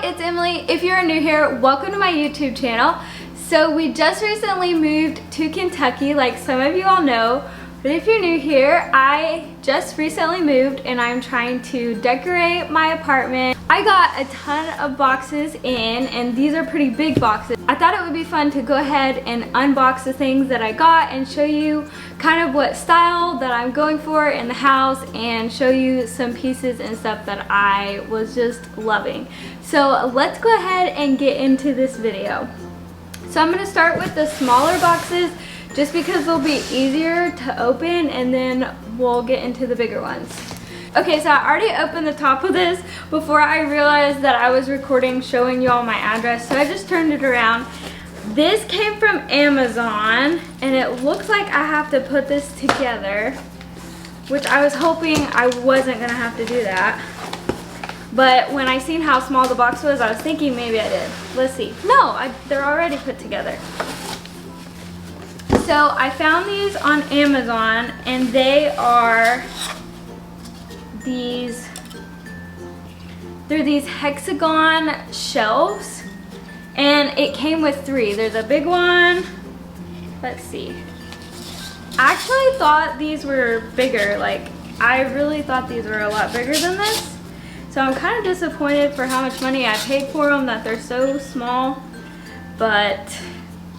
it's Emily. If you're new here, welcome to my YouTube channel. So we just recently moved to Kentucky, like some of you all know. But if you're new here, I just recently moved and I'm trying to decorate my apartment. I got a ton of boxes in, and these are pretty big boxes. I thought it would be fun to go ahead and unbox the things that I got and show you kind of what style that I'm going for in the house and show you some pieces and stuff that I was just loving. So let's go ahead and get into this video. So I'm going to start with the smaller boxes just because they'll be easier to open, and then we'll get into the bigger ones. Okay, so I already opened the top of this before I realized that I was recording showing you all my address, so I just turned it around. This came from Amazon, and it looks like I have to put this together, which I was hoping I wasn't gonna have to do that. But when I seen how small the box was, I was thinking maybe I did. Let's see. No, they're already put together. So I found these on Amazon, and they are they're these hexagon shelves, and it came with 3. There's a big one. Let's see. I actually thought these were bigger. Like, I really thought these were a lot bigger than this. So I'm kind of disappointed for how much money I paid for them that they're so small, but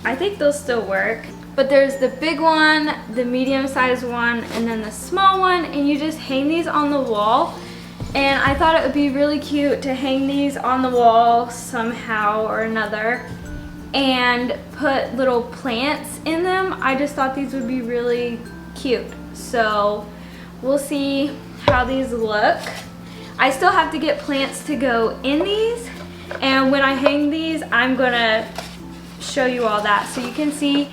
I think they'll still work. But there's the big one, the medium-sized one, and then the small one, and you just hang these on the wall. And I thought it would be really cute to hang these on the wall somehow or another and put little plants in them. I just thought these would be really cute. So we'll see how these look. I still have to get plants to go in these, and when I hang these, I'm gonna show you all that so you can see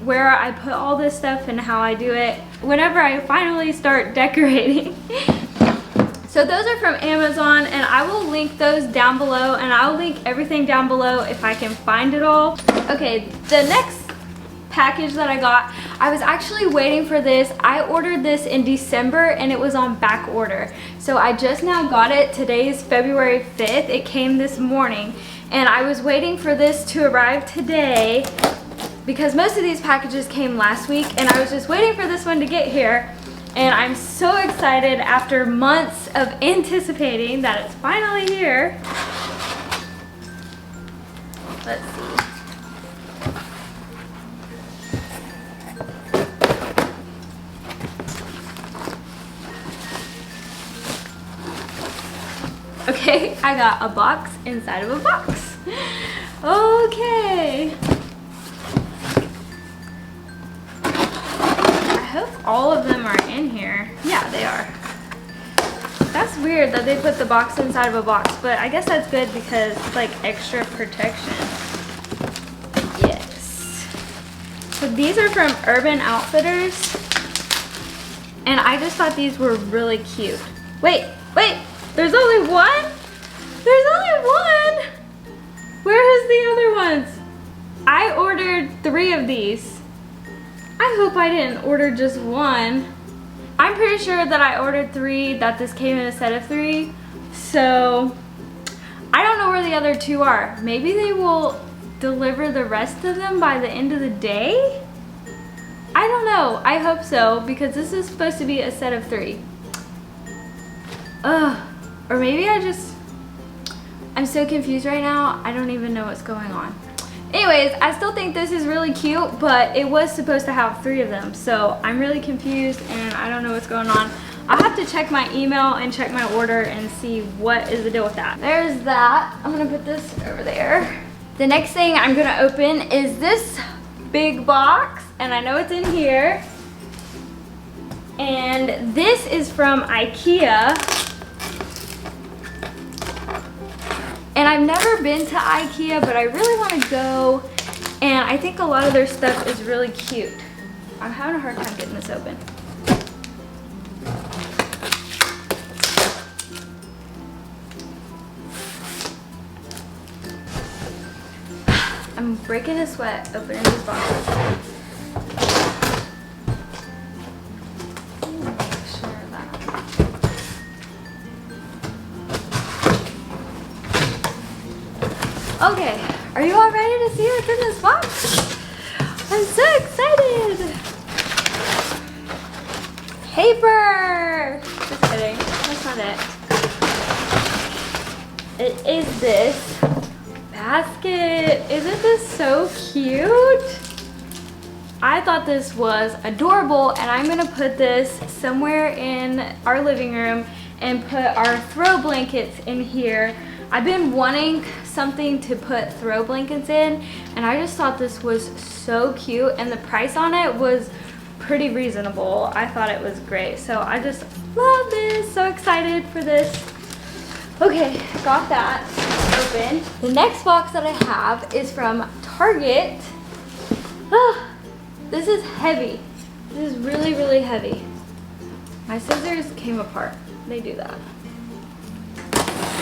where I put all this stuff and how I do it whenever I finally start decorating. So those are from Amazon, and I will link those down below, and I'll link everything down below if I can find it all. Okay, the next package that I got, I was actually waiting for this. I ordered this in December and it was on back order. So I just now got it. Today's February 5th. It came this morning, and I was waiting for this to arrive today because most of these packages came last week, and I was just waiting for this one to get here. And I'm so excited after months of anticipating that it's finally here. Let's see. Okay, I got a box inside of a box. Okay. I hope all of them are in here. Yeah, they are. That's weird that they put the box inside of a box, but I guess that's good because it's like extra protection. Yes. So these are from Urban Outfitters, and I just thought these were really cute. Wait. There's only one? There's only one? Where is the other ones? I ordered 3 of these. I hope I didn't order just one. I'm pretty sure that I ordered 3, that this came in a set of 3. So I don't know where the other 2 are. Maybe they will deliver the rest of them by the end of the day? I don't know. I hope so, because this is supposed to be a set of 3. Ugh. Or maybe I'm so confused right now, I don't even know what's going on. Anyways, I still think this is really cute, but it was supposed to have 3 of them, so I'm really confused and I don't know what's going on. I'll have to check my email and check my order and see what is the deal with that. There's that. I'm gonna put this over there. The next thing I'm gonna open is this big box, and I know it's in here. And this is from Ikea. And I've never been to Ikea, but I really want to go, and I think a lot of their stuff is really cute. I'm having a hard time getting this open. I'm breaking a sweat opening these boxes. Okay, are you all ready to see what's in this box? I'm so excited. Paper. Just kidding, that's not it. It is this basket. Isn't this so cute? I thought this was adorable, and I'm gonna put this somewhere in our living room and put our throw blankets in here. I've been wanting something to put throw blankets in, and I just thought this was so cute, and the price on it was pretty reasonable. I thought it was great, so I just love this. So excited for this. Okay, got that open. The next box that I have is from Target. This is heavy. This is really, really heavy. My scissors came apart. They do that.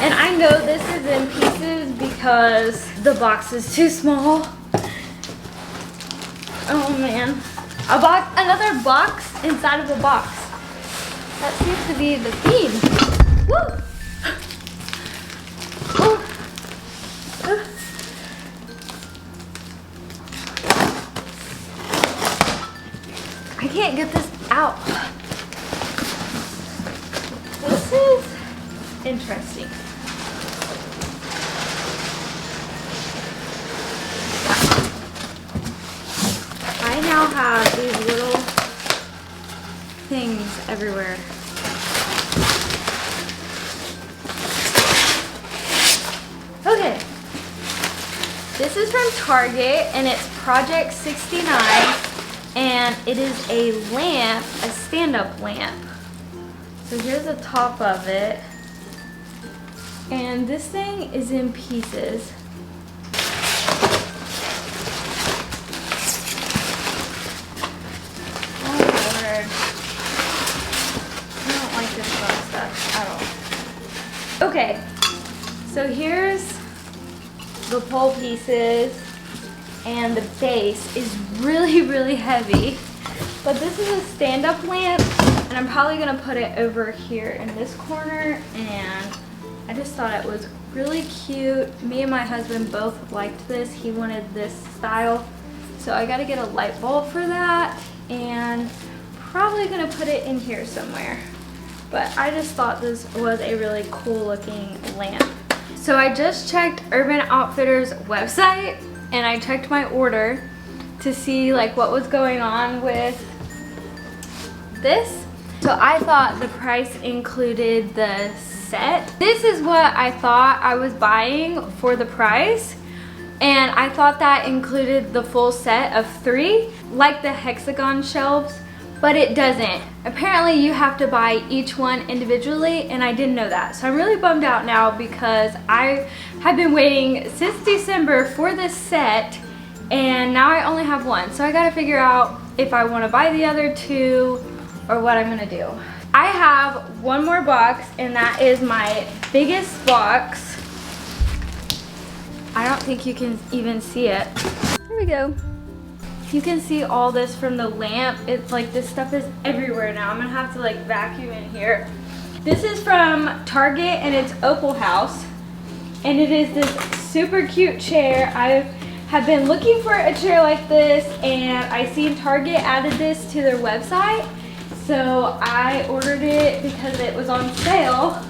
And I know this is in pieces because the box is too small. Oh man. Another box inside of a box. That seems to be the theme. Woo! I can't get this out. This is interesting. I now have these little things everywhere. Okay. This is from Target, and it's Project 69. And it is a lamp, a stand-up lamp. So here's the top of it. And this thing is in pieces. Oh Lord. I don't like this fun stuff at all. Okay, so here's the pole pieces. And the base is really, really heavy. But this is a stand-up lamp, and I'm probably gonna put it over here in this corner, and I just thought it was really cute. Me and my husband both liked this. He wanted this style. So I gotta get a light bulb for that, and probably gonna put it in here somewhere. But I just thought this was a really cool looking lamp. So I just checked Urban Outfitters website, and I checked my order to see like what was going on with this. So I thought the price included the set. This is what I thought I was buying for the price, and I thought that included the full set of 3, like the hexagon shelves, but it doesn't. Apparently you have to buy each one individually, and I didn't know that. So I'm really bummed out now because I have been waiting since December for this set, and now I only have one. So I gotta figure out if I wanna buy the other 2 or what I'm gonna do. I have one more box, and that is my biggest box. I don't think you can even see it. There we go. You can see all this from the lamp. It's like this stuff is everywhere now. I'm gonna have to like vacuum in here. This is from Target, and it's Opal House. And it is this super cute chair. I have been looking for a chair like this, and I seen Target added this to their website. So I ordered it because it was on sale.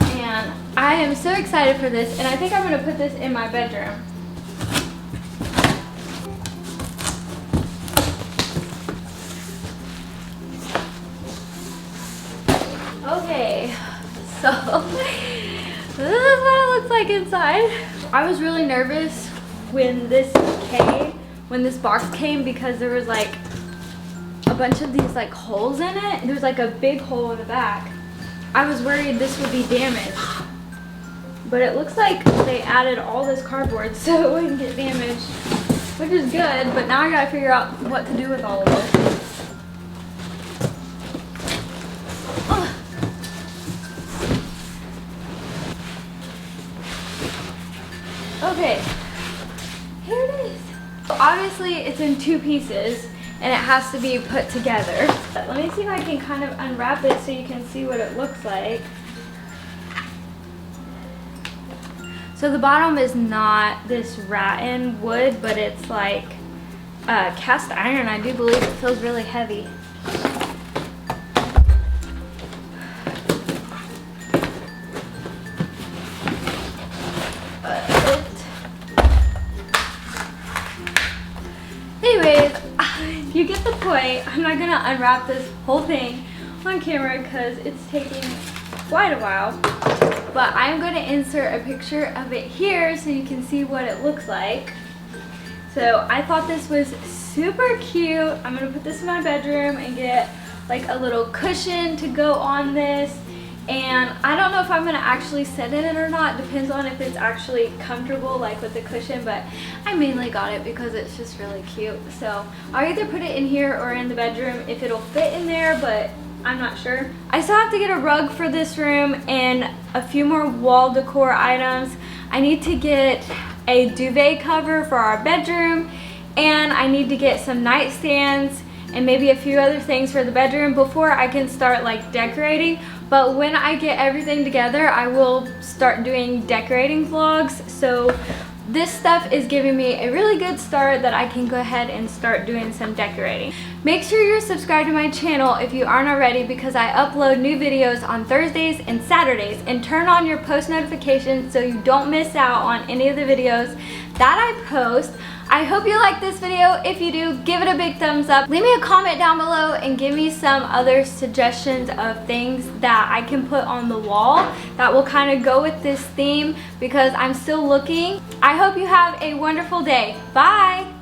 And I am so excited for this, and I think I'm gonna put this in my bedroom. Okay, so this is what it looks like inside. I was really nervous when this box came, because there was like a bunch of these like holes in it. There's like a big hole in the back. I was worried this would be damaged, but it looks like they added all this cardboard so it wouldn't get damaged, which is good. But now I gotta figure out what to do with all of this. Okay, here it is. So obviously it's in 2 pieces, and it has to be put together. But let me see if I can kind of unwrap it so you can see what it looks like. So the bottom is not this rattan wood, but it's like cast iron. I do believe it feels really heavy. Anyways, you get the point. I'm not gonna unwrap this whole thing on camera because it's taking quite a while. But I'm going to insert a picture of it here so you can see what it looks like. So I thought this was super cute. I'm going to put this in my bedroom and get like a little cushion to go on this. And I don't know if I'm going to actually sit in it or not. Depends on if it's actually comfortable, like with the cushion. But I mainly got it because it's just really cute. So I'll either put it in here or in the bedroom if it'll fit in there, but I'm not sure. I still have to get a rug for this room and a few more wall decor items. I need to get a duvet cover for our bedroom, and I need to get some nightstands and maybe a few other things for the bedroom before I can start like decorating. But when I get everything together, I will start doing decorating vlogs. So this stuff is giving me a really good start that I can go ahead and start doing some decorating. Make sure you're subscribed to my channel if you aren't already, because I upload new videos on Thursdays and Saturdays, and turn on your post notifications so you don't miss out on any of the videos that I post. I hope you like this video. If you do, give it a big thumbs up. Leave me a comment down below and give me some other suggestions of things that I can put on the wall that will kind of go with this theme, because I'm still looking. I hope you have a wonderful day. Bye!